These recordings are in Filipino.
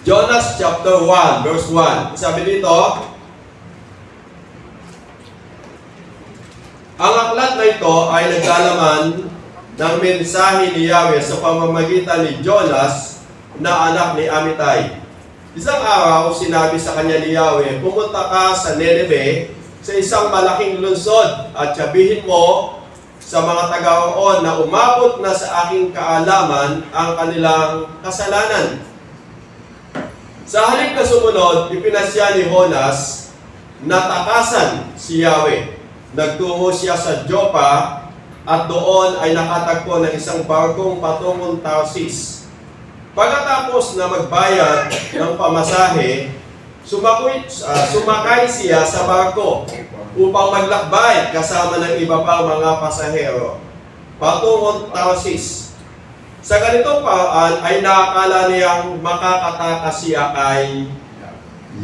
Jonas chapter 1, verse 1. Sabi dito, ang aklat na ito ay naglalaman ng mensahe ni Yahweh sa pamamagitan ni Jonas na anak ni Amittai. Isang araw, sinabi sa kanya ni Yahweh, pumunta ka sa Nineveh, sa isang malaking lungsod, at sabihin mo sa mga taga-roon na umabot na sa aking kaalaman ang kanilang kasalanan. Sa halip na sumunod, ipinasya ni Jonas na takasan si Yahweh. Nagtungo siya sa Joppa at doon ay nakatagpo ng isang barkong patungong Tarsis. Pagkatapos na magbayad ng pamasahe, sumakay siya sa barko upang maglakbay kasama ng iba pang mga pasahero patungong Tarsis. Sa ganitong paraan ay nakakala niyang makakatakas siya kay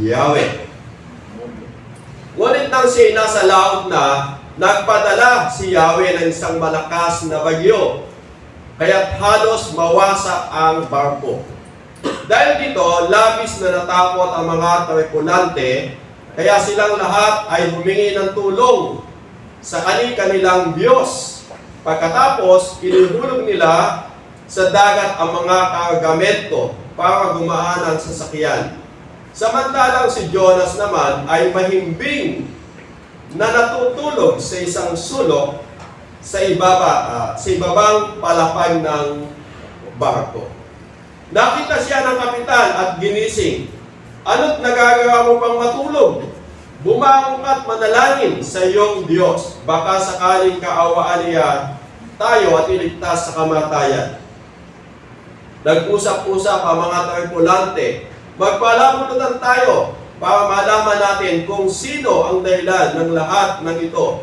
Yahweh. Ngunit nang siya nasa laot na, nagpadala si Yahweh ng isang malakas na bagyo, kaya't halos mawasak ang barko. Dahil dito, labis na natakot ang mga tripulante, kaya silang lahat ay humingi ng tulong sa kanilang Diyos. Pagkatapos, inihulog nila sa dagat ang mga kargamento para gumaan ang sasakyan. Samantalang si Jonas naman ay mahimbing na natutulog sa isang sulok sa ibabang palapag ng barko. Nakita siya ng kapitan at ginising. Ano't nagagawa mo pang matulog? Bumangon ka't manalangin sa iyong Diyos. Baka sakaling kaawaan niya tayo at iligtas sa kamatayan. Nag-usap-usap ang mga tripulante. Magpalabunutan tayo para malaman natin kung sino ang dahilan ng lahat ng ito.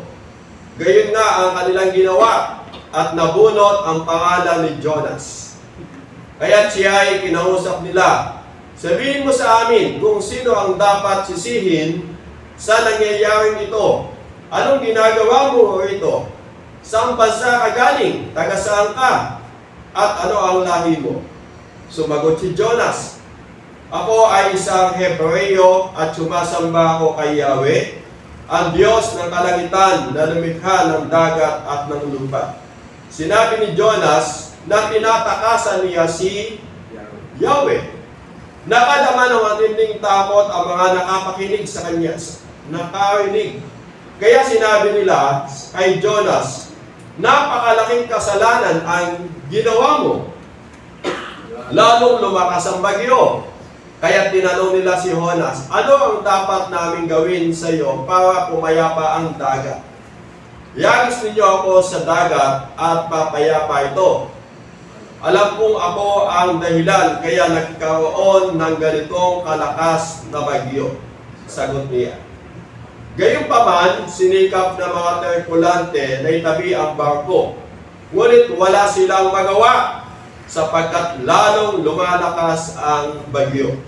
Gayon nga ang kanilang ginawa at nabunot ang pangalan ni Jonas. Kaya't siya ay kinausap nila, sabihin mo sa amin kung sino ang dapat sisihin sa nangyayaring ito. Anong ginagawa mo rito? Saan bansa ka galing? Taga saan ka? At ano ang lahi mo? Sumagot si Jonas, ako ay isang Hebreo at sumasamba ako kay Yahweh, ang Diyos ng kalangitan na lumikha ng dagat at ng lupa. Sinabi ni Jonas na tinatakasan niya si Yahweh. Nakadama ng matinding takot ang mga nakapakinig sa kanya, nakarinig. Kaya sinabi nila kay Jonas, napakalaking kasalanan ang ginawa mo. Lalong lumakas ang bagyo. Kaya tinanong nila si Jonas, ano ang dapat namin gawin sa iyo para pumayapa ang dagat? Iagis ninyo ako sa dagat at papayapa ito. Alam kong ako ang dahilan kaya nagkaroon ng ganitong kalakas na bagyo. Sagot niya. Gayunpaman, sinikap ng mga tripulante na itabi ang barko. Ngunit wala silang magawa sapagkat lalong lumalakas ang bagyo.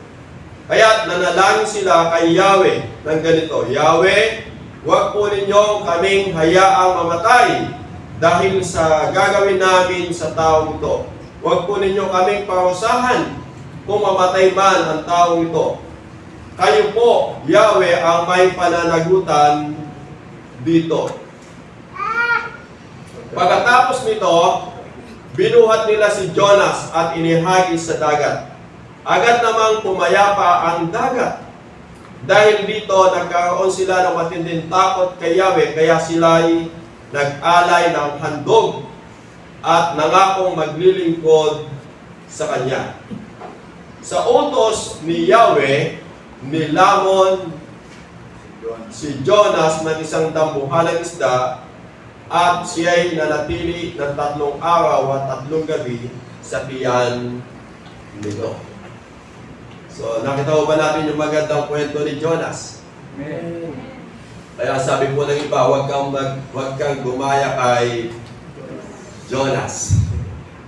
Kaya nanalangin sila kay Yahweh ng ganito, Yahweh, huwag po ninyong kaming hayaang mamatay dahil sa gagawin namin sa taong ito. Huwag po ninyo kaming parusahan kung mamatay man ang taong ito. Kayo po, Yahweh, ang may pananagutan dito. Pagkatapos nito, binuhat nila si Jonas at inihagis sa dagat. Agad namang pumayapa ang dagat. Dahil dito, nagkaroon sila ng matinding takot kay Yahweh, kaya sila'y nag-alay ng handog at nangakong maglilingkod sa kanya. Sa utos ni Yahweh, nilamon si Jonas ng isang dambuhalang isda at siya'y nanatili ng 3 araw at 3 gabi sa tiyan nito. So, nakita mo ba natin yung magandang kwento ni Jonas? Amen. Kaya sabi po ng iba, huwag kang gumaya kay Jonas.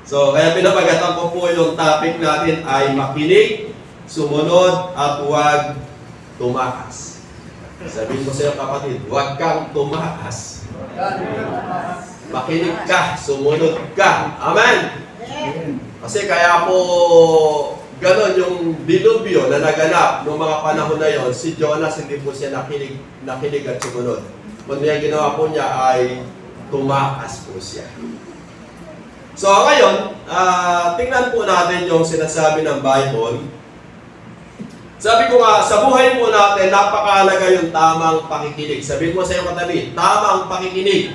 So, kaya pinapagatan ko po yung topic natin ay makinig, sumunod, at huwag tumakas. Sabihin ko sa iyo kapatid, huwag kang tumakas. Makinig ka, sumunod ka. Amen? Kasi kaya po ganon yung dilubyo na naganap noong mga panahon na yon, si Jonas hindi po siya nakinig at sumunod. Kundi ang ginawa po niya ay tumakas po siya. So ngayon, tingnan po natin yung sinasabi ng Bible. Sabi ko nga, sa buhay po natin, napakahalaga yung tamang pakikinig. Sabihin mo sa iyong katabi, tamang pakikinig.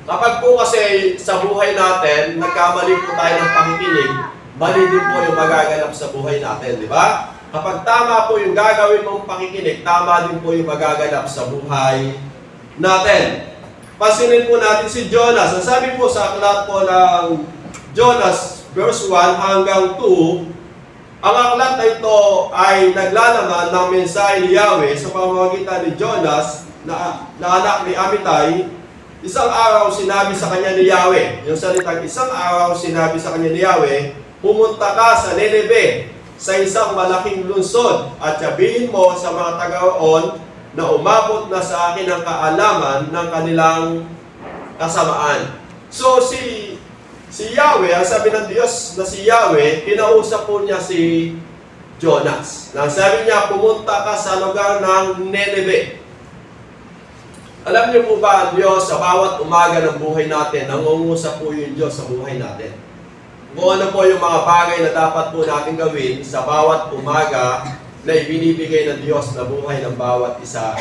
Kapag po kasi sa buhay natin, nagkamali po tayo ng pakikinig, mali din po yung magaganap sa buhay natin, di ba? Kapag tama po yung gagawin mong pakikinig, tama din po yung magaganap sa buhay natin. Pansinin po natin si Jonas. Ang sabi po sa aklat po ng Jonas, verse 1 hanggang 2, ang aklat na ito ay naglalaman ng mensahe ni Yahweh sa pamamagitan ni Jonas na anak ni Amittai. Isang araw sinabi sa kanya ni Yahweh, yung salitang isang araw sinabi sa kanya ni Yahweh, pumunta ka sa Nineveh, sa isang malaking lungsod, at sabihin mo sa mga taga-roon na umabot na sa akin ang kaalaman ng kanilang kasamaan. So si Yahweh, ang sabi ng Diyos na si Yahweh, kinausap po niya si Jonas. Nang sabi niya, pumunta ka sa lugar ng Nineveh. Alam niyo po ba ang Diyos sa bawat umaga ng buhay natin, nangungusap po yung Diyos sa buhay natin. Kung ano po yung mga bagay na dapat po natin gawin sa bawat umaga na ibinibigay ng Diyos na buhay ng bawat isa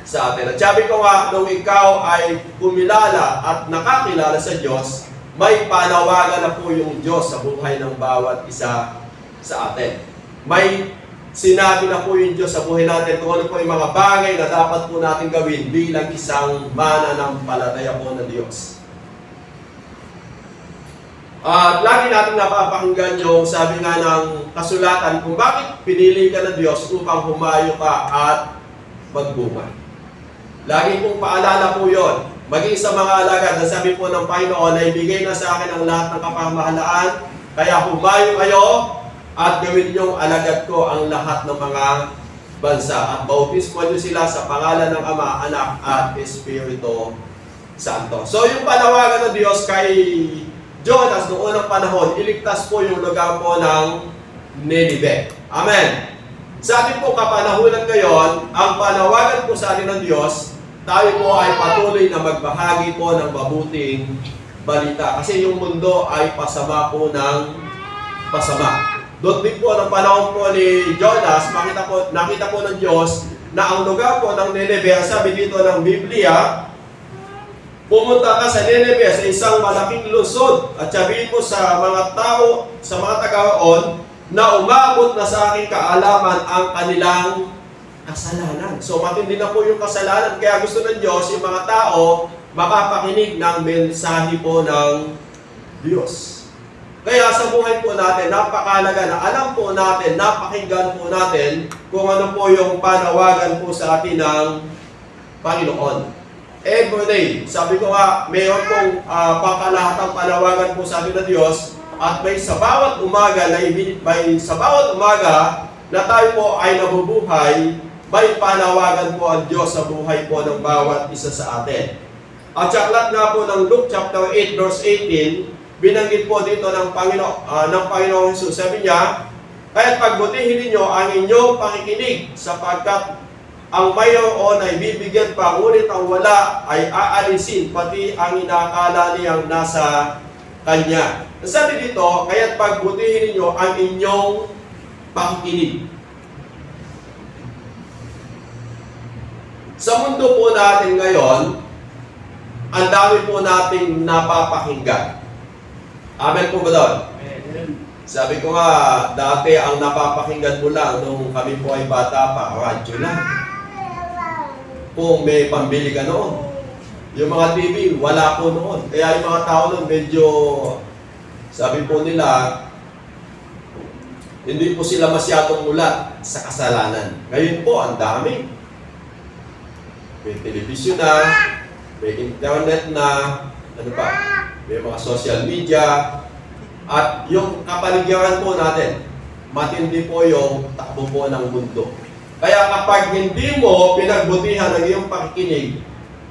sa atin. At sabi ko nga, nung ikaw ay kumilala at nakakilala sa Diyos, may panawagan na po yung Diyos sa buhay ng bawat isa sa atin. May sinabi na po yung Diyos sa buhay natin kung ano po yung mga bagay na dapat po natin gawin bilang isang mananampalataya po ng Diyos. At lagi natin napapakinggan yung sabi nga ng kasulatan kung bakit pinili ka ng Diyos upang humayo ka at magbunga. Lagi pong paalala po yon. Maging sa mga alagad na sabi po ng Panginoon na ibigay na sa akin ang lahat ng kapamahalaan, kaya humayo kayo at gawin niyong alagad ko ang lahat ng mga bansa. At bautismo niyo sila sa pangalan ng Ama, Anak, at Espiritu Santo. So yung panawagan ng Diyos kay Jonas noong unang panahon, iligtas po yung lugar po ng Nineveh. Amen. Sa ating po kapanahunan ngayon, ang panawagan po sa atin ng Diyos, tayo po ay patuloy na magbahagi po ng mabuting balita. Kasi yung mundo ay pasama po ng pasama. Doon din po ng panahon po ni Jonas, nakita po ng Diyos na ang lugar po ng Nineveh, sabi dito ng Biblia, pumunta ka sa Nineveh, sa isang malaking lungsod, at sabihin mo sa mga tao, sa mga taga-roon, na umabot na sa aking kaalaman ang kanilang kasalanan. So matindi na po yung kasalanan, kaya gusto ng Diyos yung mga tao makapakinig ng mensahe po ng Diyos. Kaya sa buhay po natin, napakahalaga na alam po natin, napakinggan po natin kung ano po yung panawagan po sa atin ng Panginoon. Every day, sabi ko nga, mayroon pong pangkalahatang panawagan po sa atin ng Diyos, at may sa bawat umaga na tayo po ay nabubuhay, may panawagan po ang Diyos sa buhay po ng bawat isa sa atin. At sa aklat nga po ng Luke chapter 8 verse 18, binanggit po dito ng Panginoong Jesus. Sabi niya, kaya't pagbutihin ninyo ang inyong pakikinig, sapagkat ang mayroon ay bibigyan pa, ngunit ang wala ay aalisin, pati ang inakala niyang nasa kanya. Sabi dito, kaya't pagbutihin ninyo ang inyong pakikinig. Sa mundo po natin ngayon, ang dami po nating napapakinggan. Amen po ba doon? Sabi ko nga, dati ang napapakinggan mo lang nung kami po ay bata pa, radyo lang. Kung may pambili ka noon. Yung mga TV, wala po noon. Kaya yung mga tao noon medyo, sabi po nila, hindi po sila masyadong mulat sa kasalanan. Ngayon po, ang dami. May television na, may internet na, ano pa, may mga social media, at yung kapaligiran po natin, matindi po yung takbo po ng mundo. Kaya kapag hindi mo pinagbutihan ang iyong pakikinig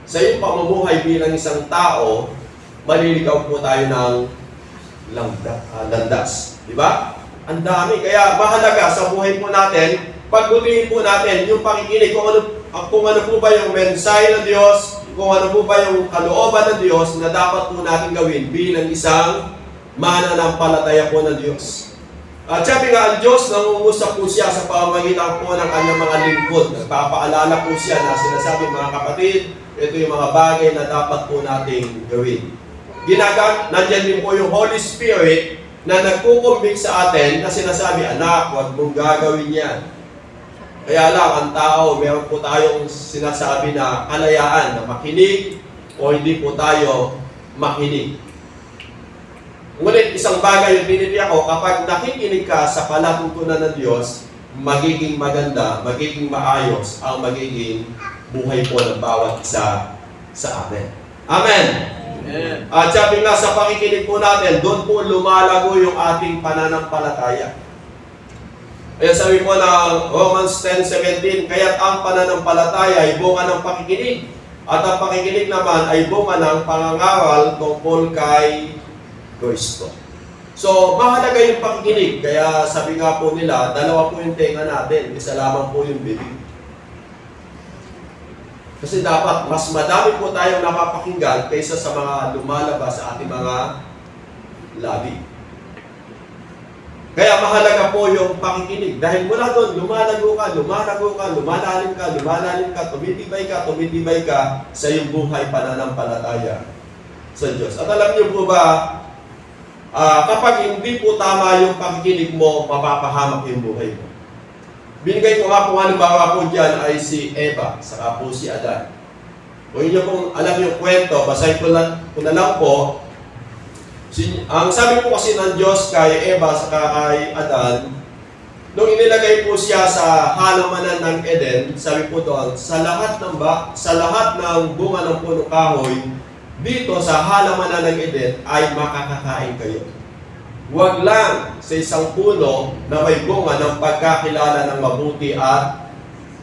sa iyong pamumuhay bilang isang tao, maliligaw po tayo ng landas. Di ba? Ang dami. Kaya mahalaga sa buhay po natin, pagbutihin po natin yung pakikinig kung ano po ba yung mensahe ng Diyos, kung ano po ba yung kalooban ng Diyos na dapat po natin gawin bilang isang mananampalataya po ng Diyos. At sabi nga, ang Diyos nangungusap po siya sa pamamagitan po ng kanyang mga lingkod. Nagpapaalala po siya na sinasabi, mga kapatid, ito yung mga bagay na dapat po nating gawin. Nandyan din po yung Holy Spirit na nagkukumbik sa atin na sinasabi, anak, huwag mong gagawin yan. Kaya lang, ang tao, meron po tayong sinasabi na kalayaan na makinig o hindi po tayo makinig. Ngunit isang bagay yung pinili ako, kapag nakikinig ka sa palatuntunan ng Diyos, magiging maganda, magiging maayos ang magiging buhay po ng bawat isa sa atin. Amen! Amen. At sabi nga sa pakikinig po natin, doon po lumalago yung ating pananampalataya. Kaya sabi po na Romans 10:17, kaya't ang pananampalataya ay bunga ng pakikinig. At ang pakikinig naman ay bunga ng pangangaral tungkol kay Kristo. So, mahalaga yung pakikinig. Kaya sabi nga po nila, dalawa po yung tenga natin, isa lamang po yung bibig. Kasi dapat mas madami po tayong napapakinggan kaysa sa mga lumalabas sa ating mga labi. Kaya mahalaga po yung pakikinig. Dahil mula doon, lumalago ka, lumalalim ka, tumitibay ka sa iyong buhay pananampalataya sa Diyos. At alam niyo po ba, kapag hindi po tama yung pakikinig mo, mapapahamak yung buhay mo. Binigay ko nga po halimbawa po dyan ay si Eva, saka po si Adan. Kung inyo pong alam yung kwento, basahin ko na lang po. Ang sabi po kasi ng Diyos kay Eva saka kay Adan, nung inilagay po siya sa halamanan ng Eden, sabi po doon, sa lahat ng bunga ng punong kahoy, dito sa halamanan ng Eden ay makakakain kayo. Huwag lang sa isang puno na may bunga ng pagkakilala ng mabuti at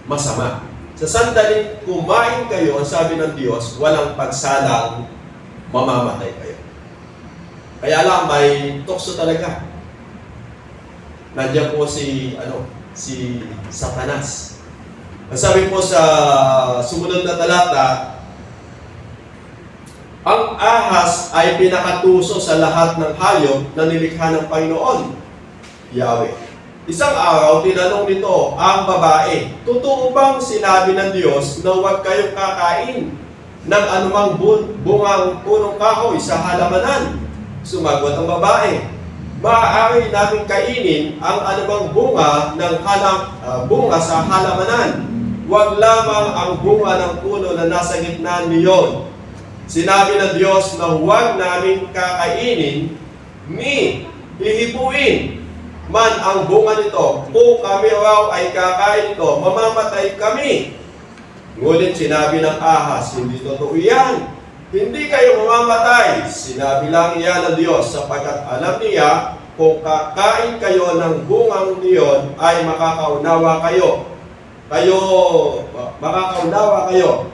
masama. Sa sandaling kumain kayo, ang sabi ng Diyos, walang pagsalang mamamatay kayo. Kaya lang, may tukso talaga. Nandiyan po si Satanas. Ang sabi po sa sumunod na talata, ang ahas ay pinakatuso sa lahat ng hayop na nilikha ng Panginoon, Yahweh. Isang araw, tinanong nito ang babae, totoo bang sinabi ng Diyos na huwag kayong kakain ng anumang bungang punong kahoy sa halamanan? Sumagot ang babae, maaari namin kainin ang anumang bunga bunga sa halamanan. Huwag lamang ang bunga ng puno na nasa gitna niyon. Sinabi ng Diyos na huwag namin kakainin ni hihipuin man ang bunga nito. Kung kami raw ay kakain ito, mamamatay kami. Ngunit sinabi ng ahas, hindi totoo yan. Hindi kayo mamamatay. Sinabi lang iyan ng Diyos sapagkat alam niya kung kakain kayo ng bungang niyon ay makakaunawa kayo. Makakaunawa kayo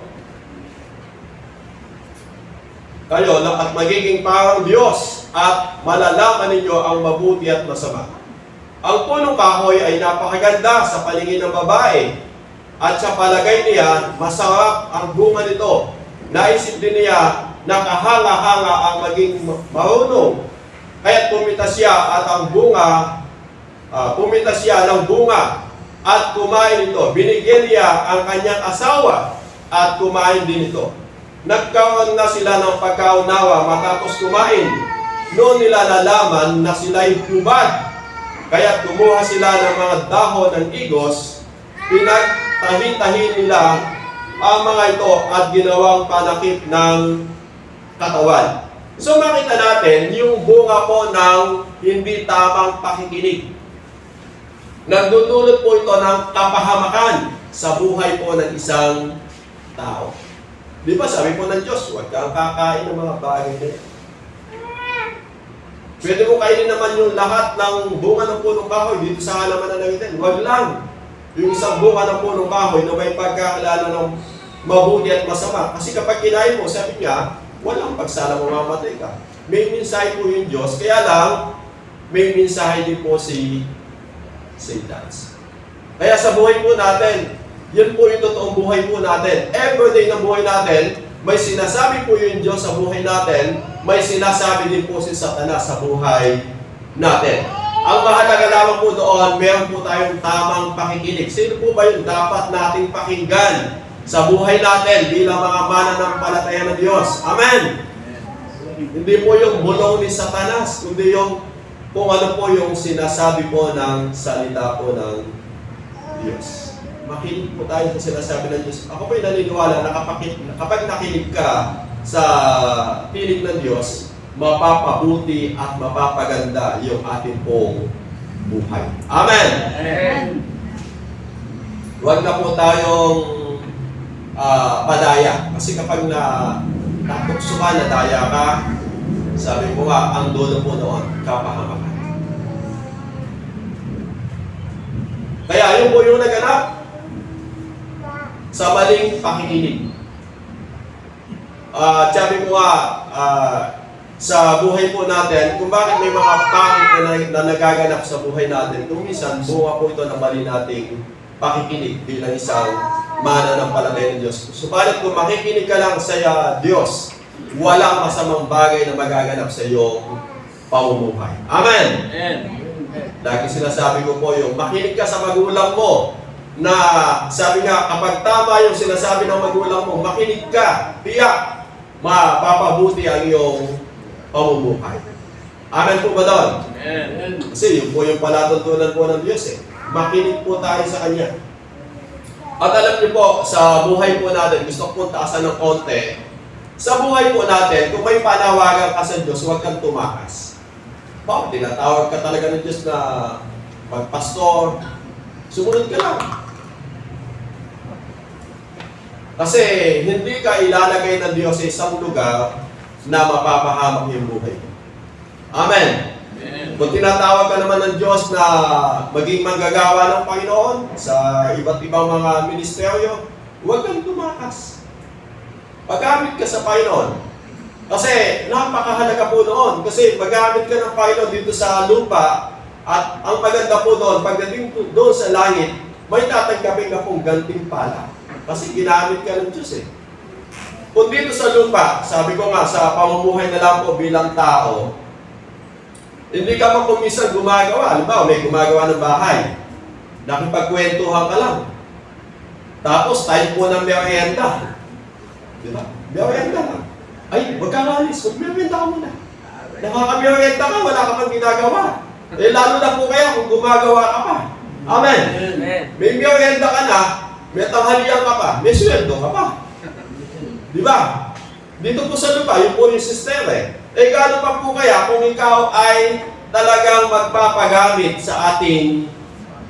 at magiging parang Diyos at malalaman ninyo ang mabuti at masama. Ang punong kahoy ay napakaganda sa paningin ng babae at sa palagay niya, masarap ang bunga nito. Naisip din niya na kahanga-hanga ang maging marunong. Kaya't pumitas siya ng bunga at kumain ito. Binigyan niya ang kanyang asawa at kumain din ito. Nagkaroon na sila ng pagkaunawa matapos kumain. Noon nila nalaman na sila'y hubad. Kaya kumuha sila ng mga dahon ng igos, pinagtahi-tahi nila ang mga ito at ginawang panakip ng katawan. So makita natin yung bunga po ng hindi tamang pakikinig. Nagdudulot po ito ng kapahamakan sa buhay po ng isang tao. Di ba sabi po ng Diyos, huwag kang kakain ng mga bagay na yan. Pwede mo kainin naman yung lahat ng bunga ng punong kahoy dito sa halamanan ng Eden. Huwag lang yung isang bunga ng punong kahoy na may pagkakilala ng mabuti at masama. Kasi kapag kinain mo, sabi niya, walang pagsala mamamatay ka. May mensahe po yung Diyos. Kaya lang, may mensahe din po si Satan. Kaya sa buhay po natin, yun po yung totoong buhay po natin. Every day ng buhay natin, may sinasabi po yung Diyos sa buhay natin, may sinasabi din po si Satanas sa buhay natin. Ang mahalaga lamang po doon, meron po tayong tamang pakikinig. Sino po ba yung dapat nating pakinggan sa buhay natin bilang mga mananampalataya ng Diyos? Amen! Hindi po yung bulong ni Satanas, kundi yung kung ano po yung sinasabi po ng salita po ng Diyos. Makinig po tayo sa sinasabi ng Diyos. Ako po'y naniniwala na kapag nakinig ka sa piling ng Diyos, mapapabuti at mapapaganda yung ating pong buhay. Amen! Amen. Huwag na po tayong padaya. Kasi kapag natukso ka, nadaya ka, sabi ko nga, ang dulo po noon, kapahamakan. Kaya yun po yung naganap sa maling pakikinig. Sabi ko nga, sa buhay po natin, kung bakit may mga pangit na nagaganap sa buhay natin, kung minsan, bunga po ito ng mali nating pakikinig bilang isang mananampalataya ng Diyos. Subalit kung makikinig ka lang sa Diyos, walang masamang bagay na magaganap sa iyong pamumuhay. Amen! Amen. Lagi sinasabi ko po yung makinig ka sa magulang mo na sabi nga, kapag tama yung sinasabi ng magulang mo, makinig ka, tiyak, mapapabuti ang iyong pamumuhay. Amen po ba doon? Amen. Kasi yun po yung palatuntunan po ng Diyos eh. Makinig po tayo sa Kanya. At alam niyo po, sa buhay po natin, gusto ko taasan ng konti, sa buhay po natin, kung may panawagan ka sa Diyos, huwag kang tumakas. Bakit? Tinatawag ka talaga ng Diyos na magpastor, sumunod ka lang. Kasi hindi ka ilalagay ng Diyos sa isang lugar na mapapahamak yung buhay mo. Amen. Amen. Kung tinatawag ka naman ng Diyos na maging manggagawa ng Panginoon sa iba't ibang mga ministeryo, huwag kang tumakas. Paggamit ka sa Panginoon. Kasi napakahalaga po noon. Kasi paggamit ka ng Panginoon dito sa lupa, at ang maganda po doon, pagdating doon sa langit, may tatanggapin ka pong gantimpala. Kasi ginamit ka ng Diyos eh. Kung dito sa lupa, sabi ko nga, sa pamumuhay na lang po bilang tao, hindi ka pa kumisan gumagawa. Halimbawa, may gumagawa ng bahay. Nakipagkwentuhan ka lang. Tapos, time po ng merienda. Diba? Merienda lang. Ay, wag kang alis. Mag-merienda ka muna. Nakaka-merienda ka, wala ka pang ginagawa. Eh, lalo na po kaya kung gumagawa ka pa. Amen. Amen. May merienda ka na, may tanghalian ka pa, may sweldo ka pa. Di ba? Dito po sa lupa, yun po yung sistema eh. Eh, gaano pa po kaya kung ikaw ay talagang magpapagamit sa ating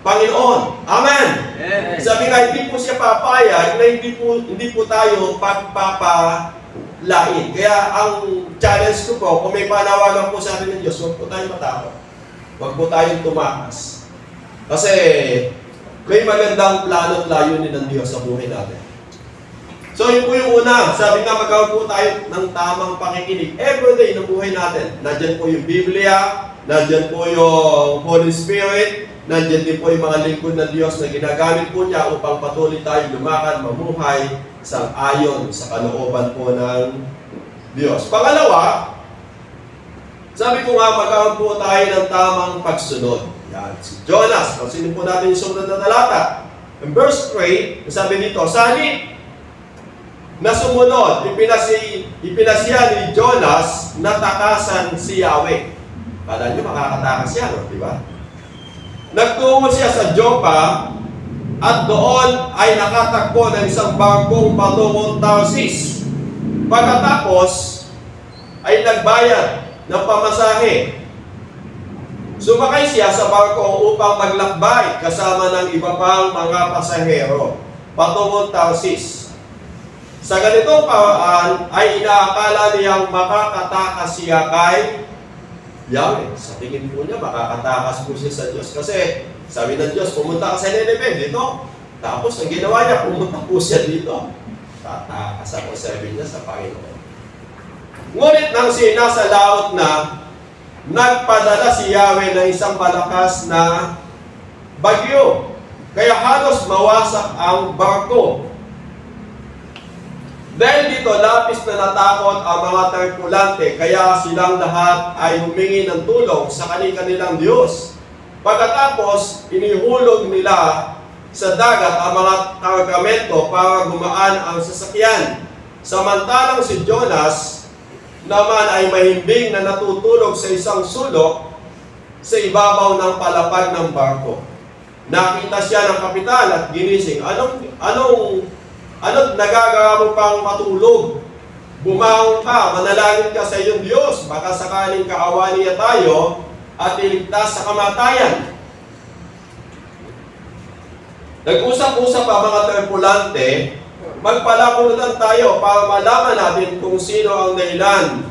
Panginoon? Amen! Amen. Sabi nga, hindi po siya papayag na hindi po tayo pagpapalain. Kaya ang challenge ko po, kung may panawagan po sa atin ng Diyos, huwag po tayo matakot. Huwag po tayong tumakas. Kasi may magandang plano at layunin ng Diyos sa buhay natin. So, yun po yung una. Sabi nga, magkawag po tayo ng tamang pakikinig. Everyday ng buhay natin. Nandyan po yung Biblia, nandyan po yung Holy Spirit, nandyan din po yung mga lingkod ng Diyos na ginagamit po niya upang patuloy tayo lumakad, mamuhay sa ayon sa kalooban po ng Diyos. Pangalawa, sabi ko nga, magkawag po tayo ng tamang pagsunod. Yan, si Jonas. Pansinin po natin yung sumunod na talata. In verse 3, sabi dito, sali na sumunod, ipinasya ni Jonas na takasan si Yahweh. Kala nyo makakatakas siya, no? Diba? Nagtungo siya sa Joppa at doon ay nakatakbo ng isang bangkong patungong Tarsis. Pagkatapos ay nagbayad ng pamasahe. Sumakay siya sa bangko upang maglakbay kasama ng iba pang mga pasahero patungong Tarsis. Sa ganitong paraan ay inaakala niyang makakatakas siya kay Yahweh. Sa tingin po niya, makakatakas po siya sa Diyos. Kasi sabi ng Diyos, pumunta ka sa Nineveh dito. Tapos ang ginawa niya, pumunta po siya dito. Tatakas ako, sabi niya sa Panginoon. Ngunit nang siya nasa laot na, nagpadala si Yahweh ng isang malakas na bagyo. Kaya halos mawasak ang barko. Dahil dito, labis na natakot ang mga tripulante, kaya silang lahat ay humingi ng tulong sa kanilang Diyos. Pagkatapos, inihulog nila sa dagat ang mga kargamento para gumaan ang sasakyan. Samantalang si Jonas naman ay mahimbing na natutulog sa isang sulok sa ibabaw ng palapag ng barko. Nakita siya ng kapitan at ginising. Ano't nagagawa mo pang matulog? Bumangon ka, manalangin ka sa iyong Diyos, baka sakaling kaawan niya tayo at iligtas sa kamatayan. Nag-usap-usap ang mga tripulante, magpalapunutan tayo para malaman natin kung sino ang dahilan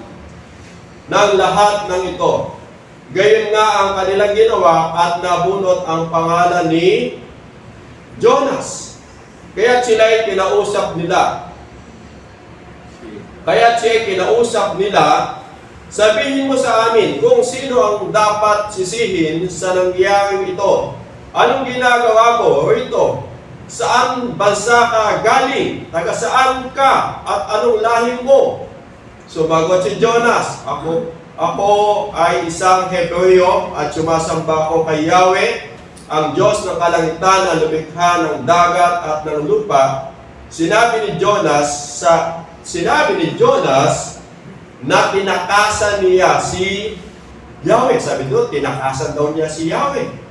ng lahat ng ito. Gayon nga ang kanilang ginawa at nabunot ang pangalan ni Jonas. Kaya sila'y kinausap nila. Sabihin mo sa amin kung sino ang dapat sisihin sa nangyayaring ito. Anong ginagawa mo rito? Saan bansa ka galing? Taga saan ka? At anong lahi mo? Sumagot si Jonas, Ako ay isang Hebreo at sumasamba ako kay Yahweh, ang Diyos ng kalangitan na lumikha ng dagat at ng lupa. Sinabi ni Jonas na tinakasan niya si Yahweh. Sabi doon, tinakasan daw niya si Yahweh.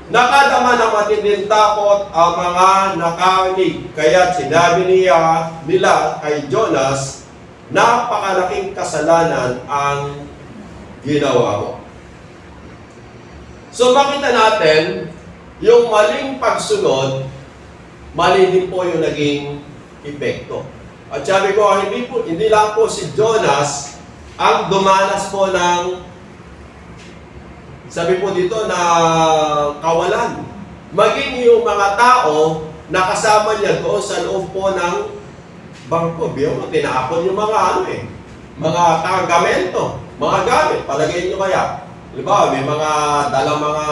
Nakadama ng matinding takot ang mga nakarinig. Kaya sinabi nila kay Jonas, napakalaking kasalanan ang ginawa mo. So makita natin, yung maling pagsunod, mali din po yung naging epekto. At sabi ko, hindi lang po si Jonas ang dumanas po ng, sabi po dito, na kawalan. Maging yung mga tao na kasama niya doon sa loob po ng bangko. Tinapon yung mga mga kargamento, mga gamit. Palagay nyo kaya. Diba, may mga dalang mga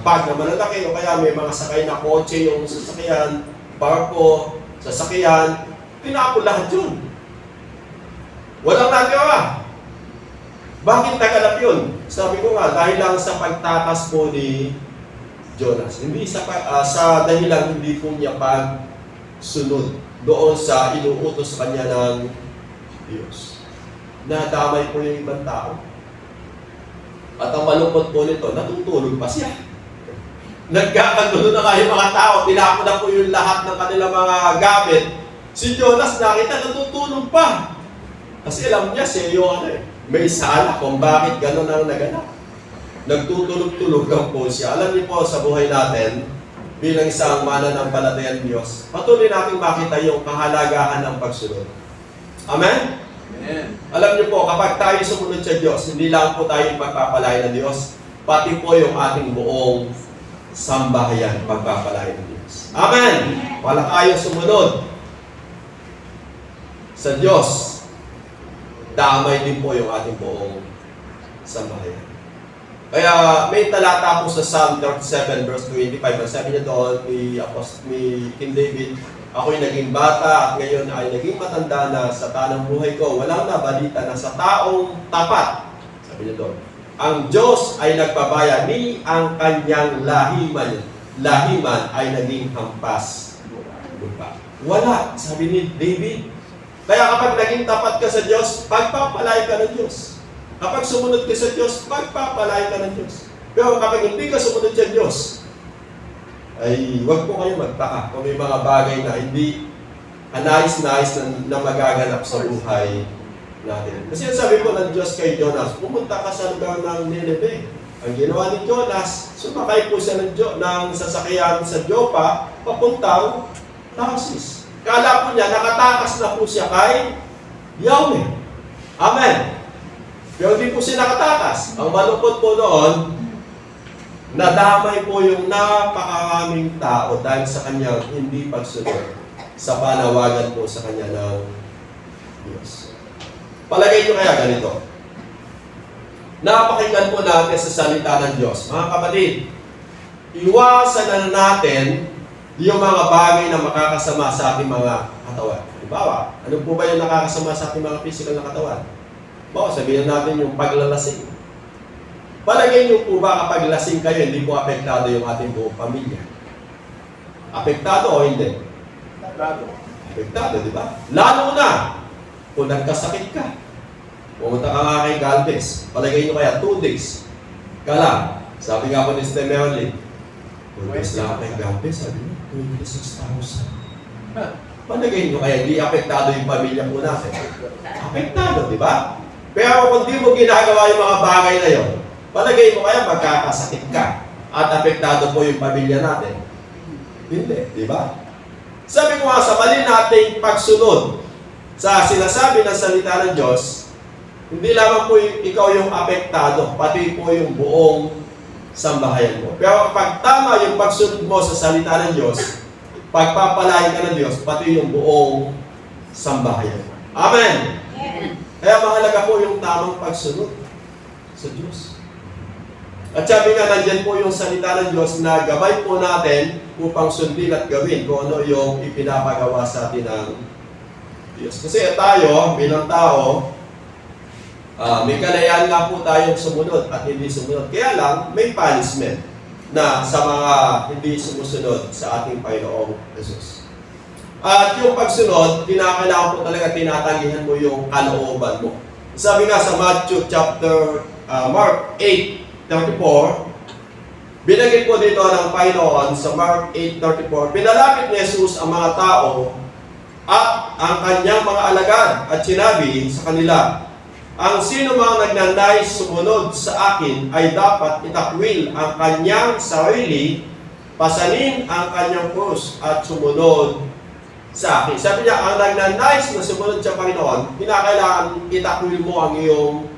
bag na malalaki o kaya may mga sakay na kotse yung sasakyan, barko, sasakyan, tinapon lahat yun. Walang nagawa. Bakit nagalap yun? Sabi ko nga, dahil lang sa pagtakas po ni Jonas. Hindi sa dahilan hindi po niya pagsunod doon sa inuutos kanya ng Diyos. Nadamay po yung ibang tao. At ang malungkot po nito, natutulog pa siya. Nagkakagulo na kayo mga tao, tinapon na po yung lahat ng kanilang mga gamit. Si Jonas nakita, natutulog pa. Kasi alam niya siya yung may sala kung bakit gano'n ang naganap. Nagtutulog-tulog ang po siya. Alam niyo po sa buhay natin, bilang isang mananampalatayang Diyos, patuloy natin makita yung kahalagahan ng pagsunod. Amen? Amen. Alam niyo po, kapag tayo sumunod sa Diyos, hindi lang po tayo pagpapalay ng Diyos, pati po yung ating buong sambahayan pagpapalay ng Diyos. Amen! Wala tayo sumunod sa Diyos, damay din po yung ating buong sambahayan. Kaya may talata po sa Psalm 37 verse 25, sabi niya doon ni King David, ako'y naging bata at ngayon ay naging matanda na sa tanang buhay ko. Walang nabalita na sa taong tapat. Sabi niya doon, ang Diyos ay nagpabaya, ni ang kanyang lahiman ay naging hampas lupa. Wala, sabi ni David. Kaya kapag naging tapat ka sa Diyos, pagpapalay ka ng Diyos. Kapag sumunod ka sa Diyos, pagpapalay ka ng Diyos. Pero kapag hindi ka sumunod sa Diyos, ay huwag po kayo magtaka kung may mga bagay na hindi nais-nais na magaganap sa buhay natin. Kasi sabi po ng Diyos kay Jonas, pumunta ka sa lugar ng Nineveh. Ang ginawa ni Jonas, sumakay po siya ng sasakyan sa Joppa, papuntang Tarsis. Kala po niya, nakatakas na po siya kay Yahweh. Amen. Pero hindi po siya nakatakas. Ang malungkot po noon, nadamay po yung napakaraming tao dahil sa kanyang hindi pagsunod sa panawagan po sa kanya ng Diyos. Palagay nyo kaya ganito. napakinggan po natin sa salita ng Diyos. Mga kapatid, iwasan na natin yung mga bagay na makakasama sa ating mga katawan. Halimbawa, ano po ba yung nakakasama sa ating mga physical na katawan? Bawa, sabihin natin yung paglalasing. Palagay niyo po ba kapag lasing kayo, hindi po apektado yung ating buong pamilya? Apektado o hindi? Apektado, di ba? Lalo na kung nagkasakit ka. Pumunta ka nga kay Galvez. Palagay niyo kaya 2 days ka lang. Sabi nga po ni Sister Merlin, 2 days lang kay Galvez. Sabi niyo, 26,000. Palagay niyo kaya hindi apektado yung pamilya po natin. Apektado, di ba? Pero kung di mo ginagawa yung mga bagay na yun, palagay mo kaya magkakasakit ka at apektado po yung pamilya natin. Hindi, di ba? Sabi ko nga sa mali nating pagsunod sa sinasabi ng salita ng Diyos, hindi lamang po ikaw yung apektado, pati po yung buong sambahayan mo. Pero kapag tama yung pagsunod mo sa salita ng Diyos, pagpapalain ka ng Diyos, pati yung buong sambahayan mo. Amen! Kaya mahalaga po yung tamang pagsunod sa Diyos. At sabi nga, nandyan po yung salita ng Diyos na gabay po natin upang sundin at gawin kung ano yung ipinapagawa sa atin ng Diyos. Kasi tayo, bilang tao, may kalayaan nga po tayong sumunod at hindi sumunod. Kaya lang, may punishment na sa mga hindi sumusunod sa ating Panginoong Jesus. At yung pagsunod, kinakailangan po talaga tinatanggihan mo yung kalooban mo. Sabi nga sa Matthew chapter, Mark 8:34, binanggit po dito ng Panginoon sa Mark 8:34, pinalapit ni Jesus ang mga tao at ang kanyang mga alagad at sinabi sa kanila, ang sino mang nagnanais sumunod sa akin ay dapat itakwil ang kanyang sarili, pasanin ang kanyang krus at sumunod sa akin. Sabi niya, ang nagnanais na sumunod sa Panginoon, kinakailangan itakwil mo ang iyong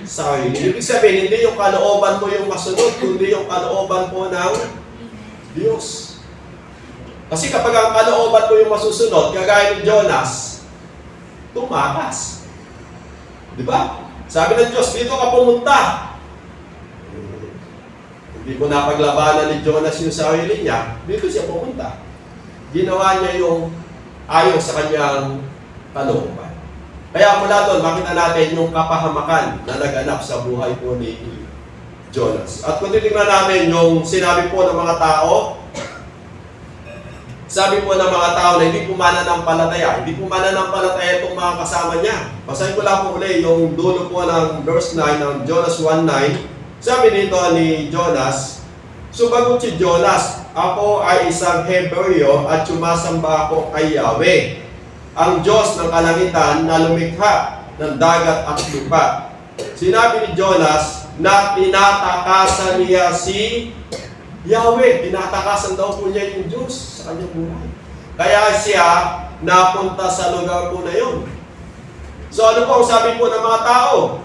sarili. Ibig sabihin, hindi yung kalooban mo yung masunod, kundi yung kalooban po ng Diyos. Kasi kapag ang kalooban mo yung masusunod, kagaya ni Jonas, tumakas. Di ba? Sabi ng Diyos, dito ka pumunta. Hindi mo napaglabanan ni Jonas yung sarili niya, dito siya pumunta. Ginawa niya yung ayon sa kanyang kalooban. Kaya mula doon, makita natin yung kapahamakan na naganap sa buhay po ni Jonas. At kung titignan natin yung sinabi po ng mga tao, sabi po ng mga tao na hindi po mananampalataya. Hindi po mananampalataya itong mga kasama niya. Basahin ko lang po ulit yung dulo po ng verse 9 ng Jonas 1:9. Sabi dito ni Jonas, sumagot si Jonas, ako ay isang Hebreo at sumasamba ako kay Yahweh, ang Diyos ng kalangitan na lumikha ng dagat at lupa. Sinabi ni Jonas na tinatakasan niya si Yahweh, tinatakasan daw po niya yung Diyos sa kanyang buhay. Kaya siya napunta sa lugar po na yun. So ano po ang sabi po ng mga tao?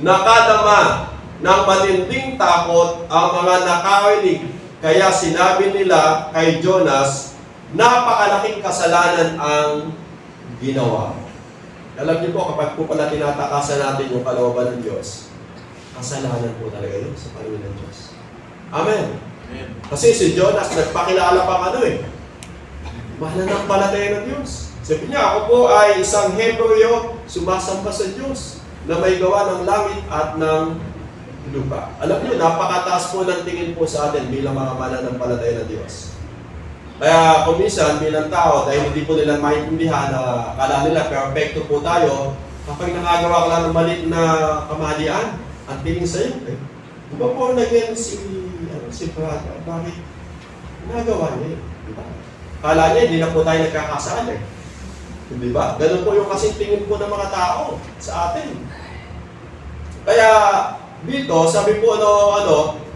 Nakadama ng matinding takot ang mga nakarinig. Kaya sinabi nila kay Jonas, napakalaking kasalanan ang ginawa. Alam niyo po, kapag po pala tinatakasan natin yung kalooban ng Diyos, kasalanan po talaga yun sa paningin ng Diyos. Amen. Amen. Kasi si Jonas, nagpakilala pa mananampalataya ng Diyos. Sabi niya, ako po ay isang Hebreo, sumasamba sa Diyos, na may gawa ng langit at ng lupa. Alam niyo, napakataas po ng tingin po sa atin bilang mga mananampalataya ng Diyos. Kaya kung minsan, bilang tao, dahil hindi po nila maintindihan na akala nila perfecto po tayo, kapag nakagawa ka lang ng maliit na kamalian, ang tingin sa'yo, di ba po naging si brother, bakit nagawa niya yun? Diba? Kala niya, hindi na po tayo nagkakasala eh. Di ba? Ganun po yung kasing tingin po ng mga tao sa atin. Kaya dito, sabi po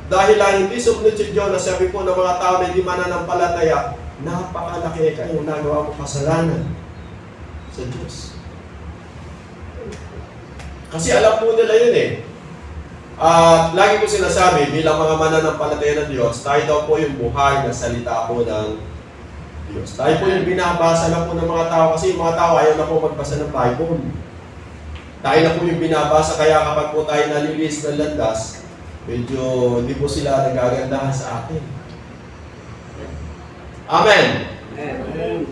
dahil lang hindi sumunod si Jonas, sabi po ng mga tao na hindi mananampalataya, napakalaki kayong nagawa mo kasalanan sa Diyos. Kasi alam po nila yun eh. At lagi ko sinasabi, bilang mga mananampalataya ng Diyos, tayo daw po yung buhay na salita po ng Diyos. Tayo po yung binabasa na po ng mga tao kasi yung mga tao ayaw na po magbasa ng Bible. tayo na po yung binabasa, kaya kapag po tayo nalilis ng landas, medyo hindi po sila nagagandahan sa atin. Amen! Amen.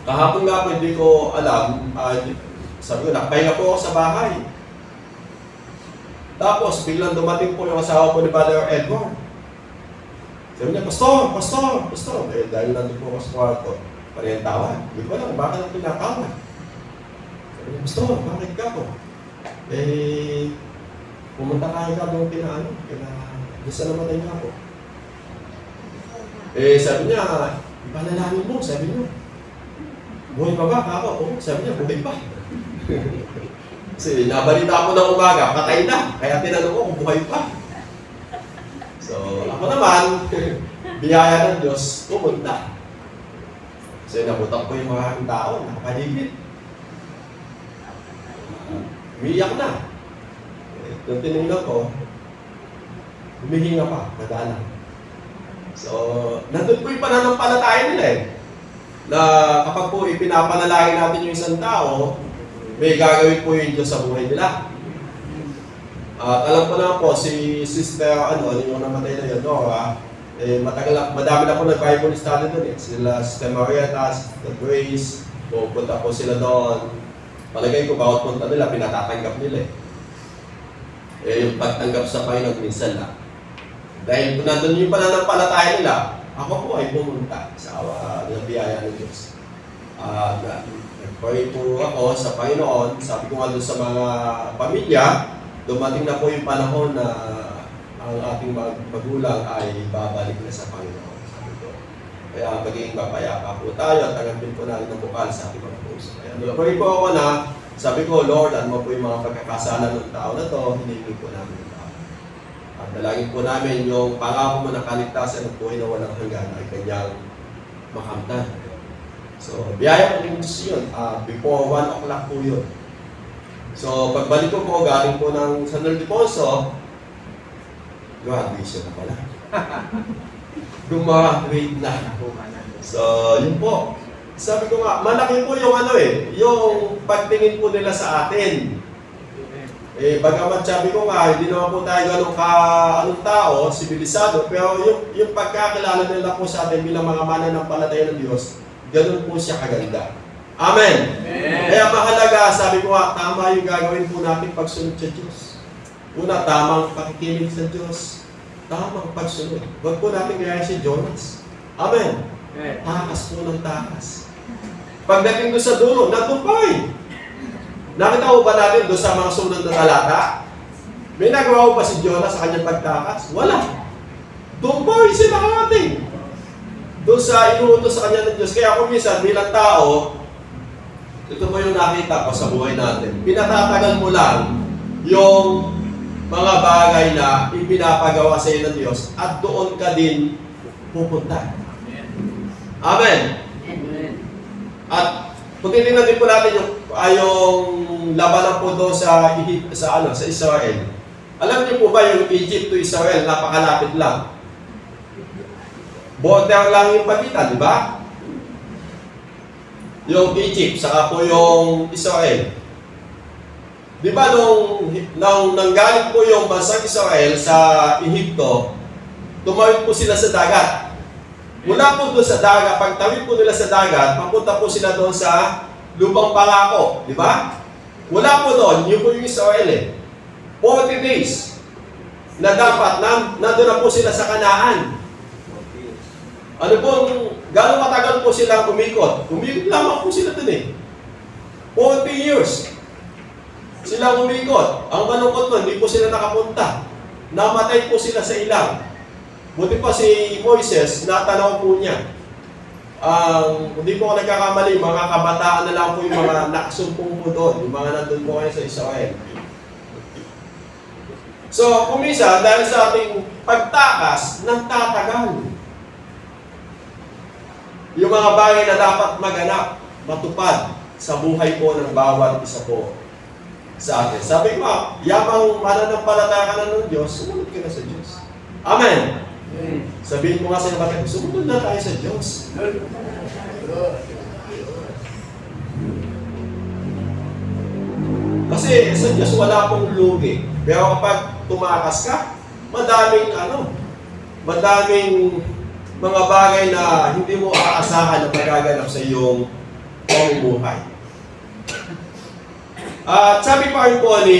Kahapon nga po, hindi ko alam, sabi ko, nakapahinga po ako sa bahay. Tapos, biglang dumating po yung asawa po ni Brother Edward. Sabi niya, Pastor! Eh, dahil nandun po ako sa kwarto, parang tawag. Hindi ko alam, bakit ang pinatawag? Sabi niya, Pastor, bakit ka po? Eh, pumunta kayo ka doon isa namatay nga po. Eh, sabi niya, ipanalangin mo, sabi niya. Buhay pa ba? Ako, oo, sabi niya, buhay pa. Kasi nabalita ko ng umaga, patay na. Kaya tinanong ko kung buhay pa. So, ako naman, biyaya ng Diyos, pumunta. Kasi nabutan ko yung mga tao, nakapaligid. Umiyak na. Nung tinignan ko, humihinga pa, nagaalang. So, nandun po yung pananampalataya nila eh. Na kapag po ipinapanalangin natin yung isang tao, may gagawin po yung Diyos sa buhay nila. At alam ko na po, si Sister, yung namatay na yun, Nora, madami na po nag-Bible study doon eh. Sila, Sister Marietta, Sister Grace, pupunta po sila doon. Palagay ko, bawat punta nila, pinatatanggap nila eh. Yung pagtanggap sa Panginoon, minsan lang. Dahil kung nandun yung pananampalataya nila, ako po ay pumunta sa biyaya ng Diyos. Nag-pray po ako sa Panginoon. Sabi ko nga doon sa mga pamilya, dumating na po yung panahon na ang ating magulang ay babalik na sa Panginoon. Sabi ko. Kaya magiging mapayapa po tayo at tanggapin po natin ang bukal sa ating mga puso. Kaya nag-pray po ako na, sabi ko, Lord, ano po yung mga pagkakasala ng tao na to, hindi po namin ito. At dalangin po namin yung pangako mo ng kaligtasan ng buhay na walang hanggan ay kanyang makamtan. So, biyaya ko yung yun. Before 1 o'clock po yun. So, pagbalik ko po, galing po ng San Ildefonso, graduation na pala. Gumagrade na. So, yun po. Sabi ko nga, malaki po yung yung pagtingin po nila sa atin. Bagamat sabi ko nga, hindi naman po tayo ganun anong tao, sibilisado, pero yung pagkakilala nila po sa atin bilang mga mananampalataya ng Diyos, ganun po siya kaganda. Amen! Amen. Kaya mahalaga, sabi ko nga, tama yung gagawin po natin pagsunod sa Diyos. Una, tamang pakikinig sa Diyos. Tamang pagsunod. Huwag po natin gaya si Jonas. Amen! Takas po ng takas. Pagdating doon sa dulo, natupay. Nakita ko ba natin doon sa mga sunod na talata? May nagawa ko ba si Jonas sa kanyang pagtakas? Wala. Doon po yung sinakating. Doon sa inuutos sa kanya ng Diyos. Kaya kung minsan bilang tao, ito po yung nakita ko sa buhay natin. Pinatatagal mo lang yung mga bagay na ipinapagawa sa iyo ng Diyos at doon ka din pupunta. Amen. Amen. At kung titingnan din po natin yung labanan po doon sa Israel. Alam niyo po ba yung Egypt to Israel, napakalapit lang. Border lang yung pagitan, di ba? Yung Egypt, saka po yung Israel. Di ba nung nanggaling po yung bansang Israel sa Ehipto, tumawid po sila sa dagat. Mula po doon sa dagat, pagtawid po nila sa dagat, papunta po sila doon sa lupang pangako, di ba? Mula po doon, yun po yung Israel 40 days na dapat nandun na po sila sa Kanaan. Ano po, gano'ng matagal po silang umikot? Umikot lamang po sila doon 40 years. Silang umikot. Ang malungkot nun, hindi po sila nakapunta. Namatay po sila sa ilang. Buti pa si Moises, natanaw po niya. Hindi po ako nagkakamali, mga kabataan na lang po yung mga nakasumpong po doon, yung mga nandun po kayo sa Israel. So, kumisa, dahil sa ating pagtakas, nagtatagal. Yung mga bagay na dapat maganap, matupad sa buhay po ng bawat isa po sa atin. Sabi ko, yamang mananampalataya ka na ng Diyos, sumunod ka na sa Diyos. Amen! Sabihin mo nga sa iba, sumunod na tayo sa Diyos. Kasi sa Diyos wala pong lugi. Pero kapag tumakas ka, madaming mga bagay na hindi mo aasahan na magaganap sa iyong pamumuhay. At sabi pa rin po ni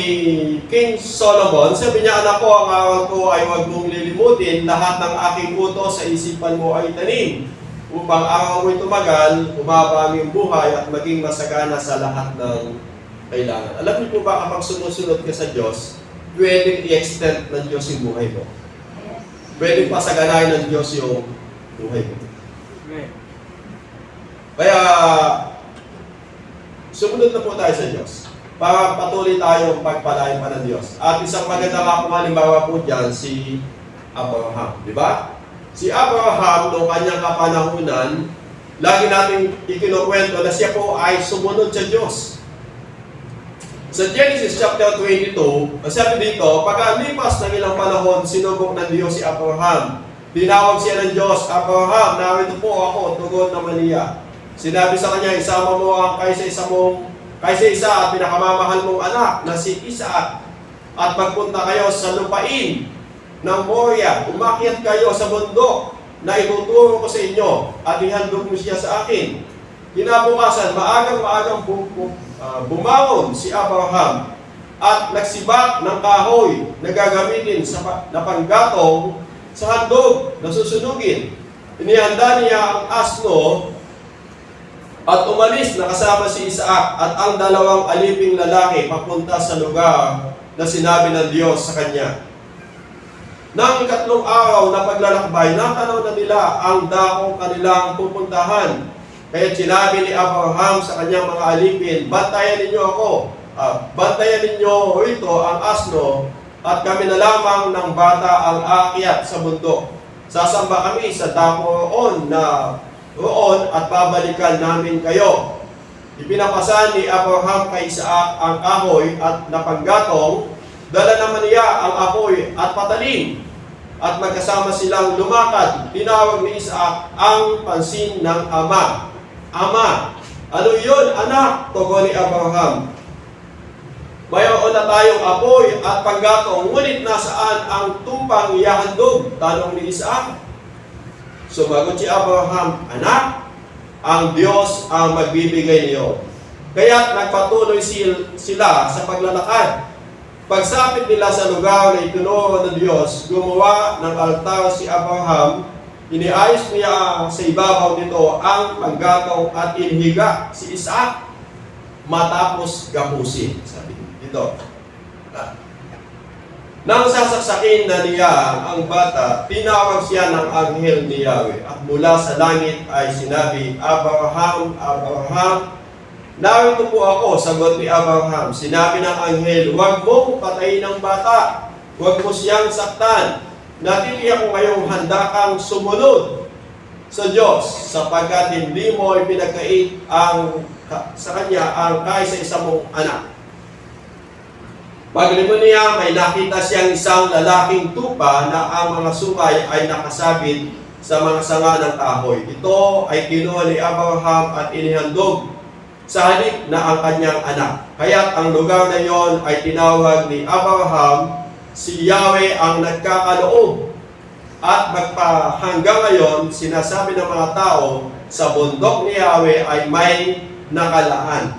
King Solomon, sabi niya, anak ko, ang araw ko ay huwag mong lilimutin, lahat ng aking utos sa isipan mo ay tanim, upang araw mo'y tumagal, umaba ang iyong buhay at maging masagana sa lahat ng kailangan. Alam niyo po ba, kapag sumusunod ka sa Diyos, pwedeng i-extend ng Diyos yung buhay mo. Pwedeng pasaganahin ng Diyos yung buhay mo. Kaya, sumunod na po tayo sa Diyos para patuloy tayong pagpalain pa ng Diyos. At isang maganda nga po halimbawa po dyan, si Abraham. Di ba? Si Abraham, noong kanyang kapanahunan, lagi natin ikinukwento na siya po ay sumunod sa Diyos. Sa Genesis chapter 22, sabi dito, pagkalipas ng ilang panahon, sinubok ng Diyos si Abraham. Tinawag siya ng Diyos, Abraham, narito po ako, tugon naman niya. Sinabi sa kanya, isama mo ang kaysa-isa at pinakamamahal mong anak na si Isaac, at magpunta kayo sa lupain ng Moria. Umakyat kayo sa bundok na ituturo ko sa inyo at ihandog mo siya sa akin. Kinabukasan, maagang-maagang bumangon si Abraham at nagsibak ng kahoy na gagamitin na panggatong sa handog na susunugin. Inihanda niya ang asno at umalis na kasama si Isaac at ang dalawang aliping lalaki papunta sa lugar na sinabi ng Diyos sa kanya. Nang ikatlong araw na paglalakbay, natanaw na nila ang dakong kanilang pupuntahan. Kaya sinabi ni Abraham sa kanyang mga alipin, bantayan ninyo ako, bantayan ninyo ito ang asno, at kami na lamang ng bata ang aakyat sa bundok. Sasamba kami sa dako roon at babalikan namin kayo. Ipinapasan ni Abraham kay Isaac ang kahoy at napanggatong, dala naman niya ang apoy at patalim, at magkasama silang lumakad. Tinawag ni Isaac ang pansin ng ama. Ama, ano yun, anak? Tugon ni Abraham. Mayroon na tayong apoy at panggatong, ngunit nasaan ang tumpang ihahandog? Tanong ni Isaac. Sumagot si Abraham, anak, ang Diyos ang magbibigay niyo. Kaya't nagpatuloy sila sa paglalakad. Pagsapit nila sa lugar na itinuro ng Diyos, gumawa ng altar si Abraham. Iniayos niya sa ibabaw nito ang panggatong at inihiga si Isaac matapos gapusin. Sabi dito. Nang sasaksakin na niya ang bata, tinawag siya ng anghel ni Yahweh. At mula sa langit ay sinabi, Abraham, Abraham. Narito po ako, sagot ni Abraham. Sinabi ng anghel, huwag mong patayin ang bata. Huwag mo siyang saktan. Natitiyak ko ngayong handa kang sumunod sa Diyos, sapagkat hindi mo ipinagkait sa kanya ang kaisa-isa mong anak. Paglimun niya, may nakita siyang isang lalaking tupa na ang mga sungay ay nakasabit sa mga sanga ng kahoy. Ito ay kinuha ni Abraham at inihandog sa halip na ang kanyang anak. Kaya't ang lugar na iyon ay tinawag ni Abraham, si Yahweh ang nagkakaloob. At magpahanggang ngayon, sinasabi ng mga tao, sa bundok ni Yahweh ay may nakalaan.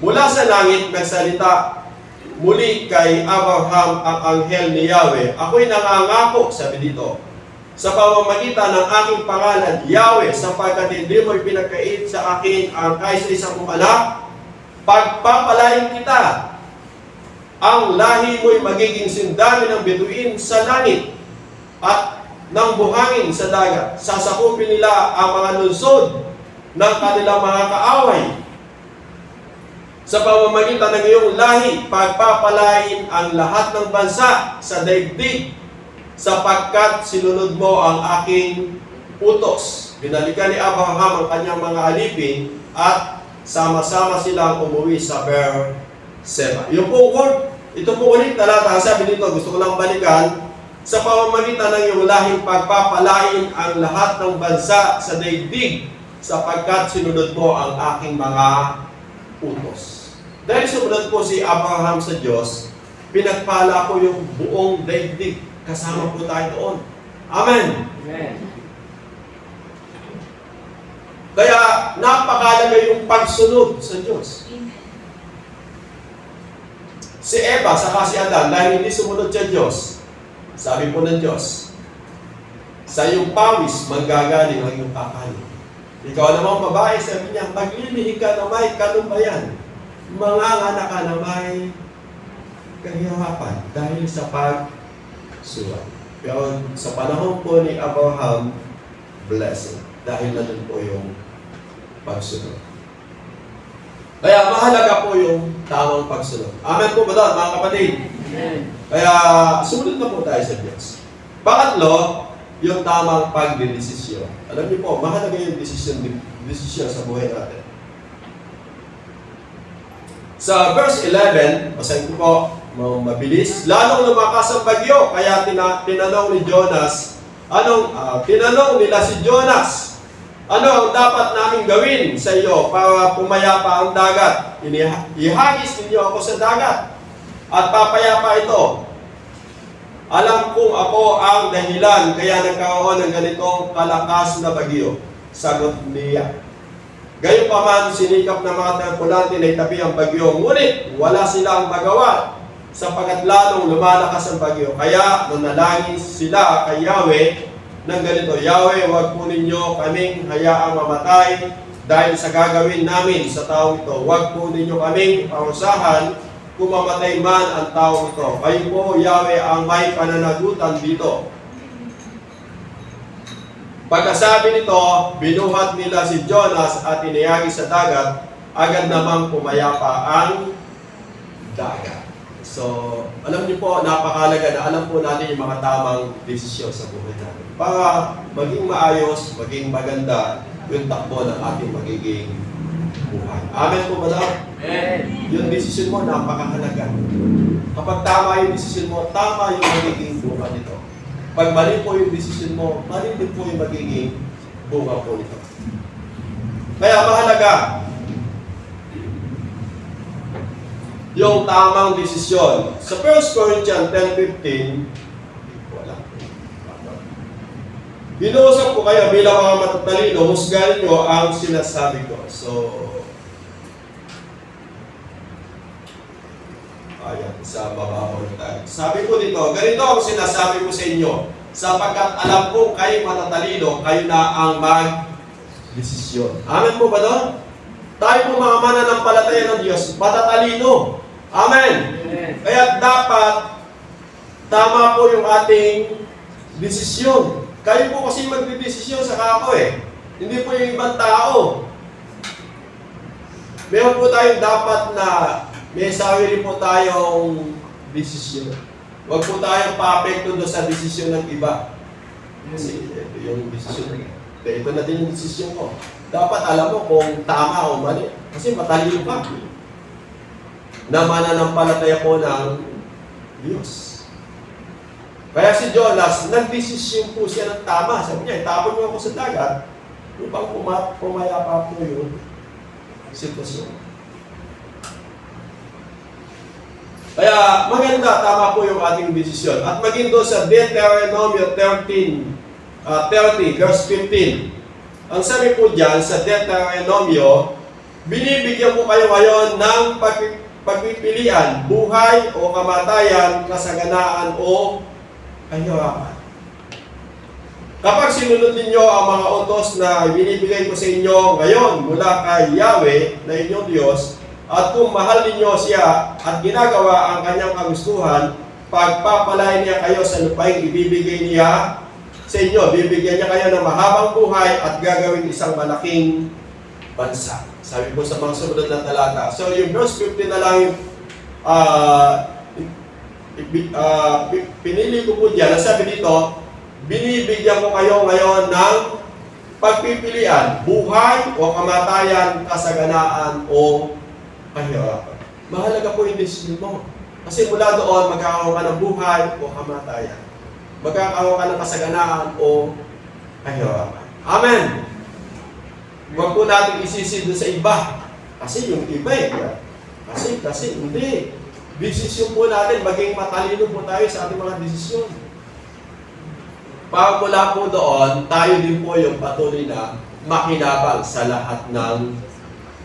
Mula sa langit, nagsalita muli kay Abraham ang anghel ni Yahweh, ako'y nangangako, sabi dito, sa pamamagitan ng aking pangalan, Yahweh, sapagkat hindi mo ipinagkait sa akin ang kaisa-isa mong anak, pagpapalain kita. Ang lahi mo'y magiging sindami ng bituin sa langit at ng buhangin sa dagat. Sasakupin nila ang mga lungsod ng kanilang mga kaaway. Sa pamamagitan ng iyong lahi, pagpapalain ang lahat ng bansa sa daigdig, sapagkat sinunod mo ang aking utos. Binalikan ni Abraham ang kanyang mga alipin at sama-sama silang umuwi sa Beer-Seba. Ito po ulit talata, sabi dito, gusto ko lang balikan, sa pamamagitan ng iyong lahing pagpapalain ang lahat ng bansa sa daigdig, sapagkat sinunod mo ang aking mga utos. Dahil sumunod po si Abraham sa Diyos, pinagpala po yung buong daigdig. Kasama po tayo doon. Amen. Amen. Kaya napakalaga yung pagsunod sa Diyos. Si Eva saka si Adan, dahil hindi sumunod sa Diyos, sabi po ng Diyos, sa iyong pawis manggagaling ang iyong kakanin. Ikaw namang babae, sabi niya, maglilihi ka na may kanubayan. Mga anak ka na may kahirapan dahil sa pagsuway. Pero sa panahon po ni Abraham, blessing. Dahil na dun po yung pagsunod. Kaya mahalaga po yung tamang pagsunod. Amen po ba doon, mga kapatid? Amen. Kaya sumunod na po tayo sa Diyos. Pangatlo, yung tamang pagdidesisyon. Alam niyo po, mahalaga yung desisyon sa buhay natin. Sa verse 11, basahin ko po, mabilis. Lalong lumakas ang bagyo, kaya tinanong ni Jonas, tinanong nila si Jonas, ano ang dapat naming gawin sa iyo para pumayapa ang dagat? Ihagis ninyo ako sa dagat at papayapa ito. Alam kong ako ang dahilan kaya nagkaroon ng ganitong kalakas na bagyo. Sagot niya. Gayunpaman, sinikap ng mga tripulante na itabi ang bagyo, ngunit wala silang magawa sapagkat lalong lumalakas ang bagyo. Kaya nanalangin sila kay Yahweh ng ganito, Yahweh, huwag po ninyo kaming hayaang mamatay dahil sa gagawin namin sa taong ito. Huwag po ninyo kaming parusahan kung mamatay man ang taong ito. Kayo po, Yahweh, ang may pananagutan dito. Pagkasabi nito, binuhat nila si Jonas at iniyagi sa dagat, agad namang pumayapa ang dagat. So, alam niyo po, napakalaga na alam po natin yung mga tamang desisyon sa buhay natin. Para maging maayos, maging maganda yung takbo ng ating magiging buhay. Amen po ba daw? Amen. Yung desisyon mo, napakahalaga. Kapag tama yung desisyon mo, tama yung magiging buhay nito. Pag mali po yung desisyon mo, mali din po yung magiging buhay po nito. Kaya mahalaga yung tamang desisyon. Sa 1 Corinthians 10:15, wala. Binuusap ko kayo bilang mga matatalino, husgahan nyo ang sinasabi ko. So, ayan, sa bababaw na tayo. Sabi ko dito, ganito ang sinasabi ko sa inyo, sapagkat alam kong kayo matatalino, kayo na ang mag-desisyon. Amen po ba doon? Tayo po mga mananampalataya ng Diyos, matatalino. Amen. Amen. Kaya dapat tama po yung ating desisyon. Kayo po kasi magdidesisyon sa kako eh. Hindi po yung ibang tao. Meron po tayong dapat na may sarili po tayong desisyon. Huwag po tayong pa-apekto doon sa desisyon ng iba. Kasi ito yung desisyon. Ito na din yung desisyon ko. Dapat alam mo kung tama o mali. Kasi matalino ka. Na mananampalataya po ng Diyos. Kaya si Jonas, nagdesisyon po siya ng tama. Sabi niya, itapon mo ako sa dagat upang pumayapa po yung sitwasyon. Kaya maganda, tama po yung ating desisyon. At maging doon sa Deuteronomy 30, verse 15. Ang sabi po dyan, sa Deuteronomy, binibigyan po kayo ngayon ng pagpipilian, buhay o kamatayan, kasaganaan o kahirapan. Kapag sinunod ninyo ang mga utos na binibigay ko sa inyo ngayon mula kay Yahweh na inyong Diyos, at kung mahal ninyo siya at ginagawa ang kanyang kagustuhan, pagpapalain niya kayo sa lupaing ibibigay niya sa inyo. Bibigyan niya kayo ng mahabang buhay at gagawin isang malaking bansa. Sabi po sa mga sumunod na talata. So yung verse 15 na lang yung pinili ko po dyan. Sabi dito, binibigyan ko kayo ngayon ng pagpipilian, buhay o kamatayan, kasaganaan o kahirapan. Mahalaga po yung decision mo. Kasi mula doon, magkakaroon ka ng buhay o kamatayan. Magkakaroon ka ng kasaganaan o kahirapan. Amen! Huwag po natin isisi doon sa iba. Kasi yung iba Kasi hindi. Desisyon po natin, maging matalino po tayo sa ating mga desisyon. Pag mula po doon, tayo din po yung patuloy na makinabang sa lahat ng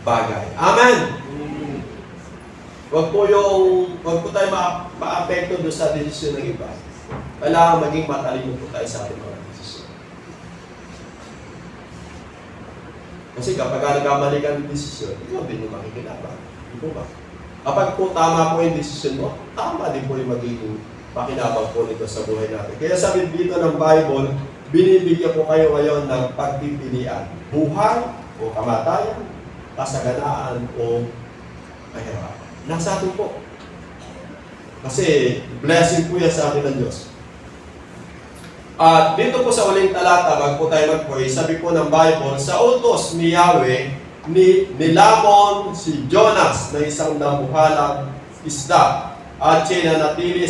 bagay. Amen! Huwag po tayo ma-apekto doon sa desisyon ng iba. Kailangan maging matalino po tayo sa ating mga desisyon. Kasi kapag nagkamali ka ng desisyon, ikaw din yung makikinabang. Di po ba? Kapag po tama po yung desisyon mo, tama din po yung magiging pakinabang po nito sa buhay natin. Kaya sabi dito ng Bible, binibigyan po kayo ngayon ng pagpipilian. Buhay o kamatayan, kasaganaan o kahirapan. Nasa atin po. Kasi blessing po yan sa atin ng Diyos. At dito po sa uling talata, bago po tayo mag-pray, sabi po ng Bible, sa utos ni Yahweh, nilamon si Jonas na isang nabuhalang isda at siya nanatili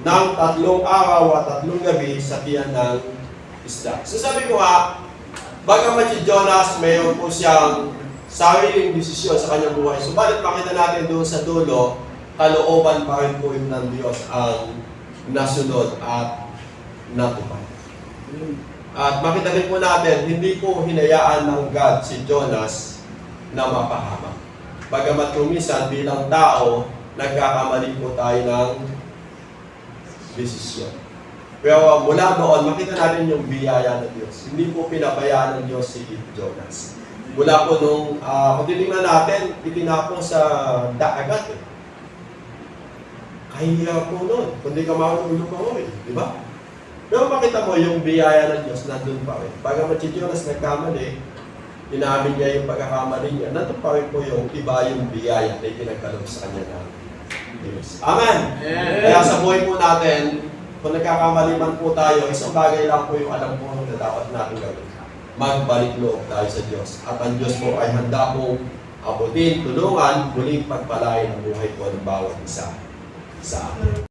ng 3 araw at 3 gabi sa tiyan ng isda. So sabi ko nga, bagamat si Jonas mayroon po siyang sariling desisyon sa kanyang buhay, subalit makita natin doon sa dulo, kalooban pa rin po yung ng Diyos ang nasunod at natupad. At makita din po natin, hindi po hinayaan ng God si Jonas na mapahamak. Bagamat minsan bilang tao, nagkakamali po tayo ng desisyon. Pero mula doon, makita natin yung biyaya ng Diyos. Hindi po pinabayaan ng Diyos si Jonas. Mula po nung, kung titingnan natin, itinapon sa dagat. Kaya po nun, kundi ka makatulog ako di ba? Pero makita mo yung biyaya ng Diyos nandun pa rin. Bagamat si Jonas nagkamali, inamin niya yung pagkakamali niya, nandun pa rin po yung iba yung biyaya na itinagkaloob sa kanya ng Diyos. Amen! Yeah. Kaya sa buhay po natin, kung nagkakamali man po tayo, isang bagay lang po yung alam po na dapat natin gawin. Magbalik loob tayo sa Diyos. At ang Diyos po ay handa pong abutin, tulungan, muling pagpalain ang buhay po ng bawat isa sa atin.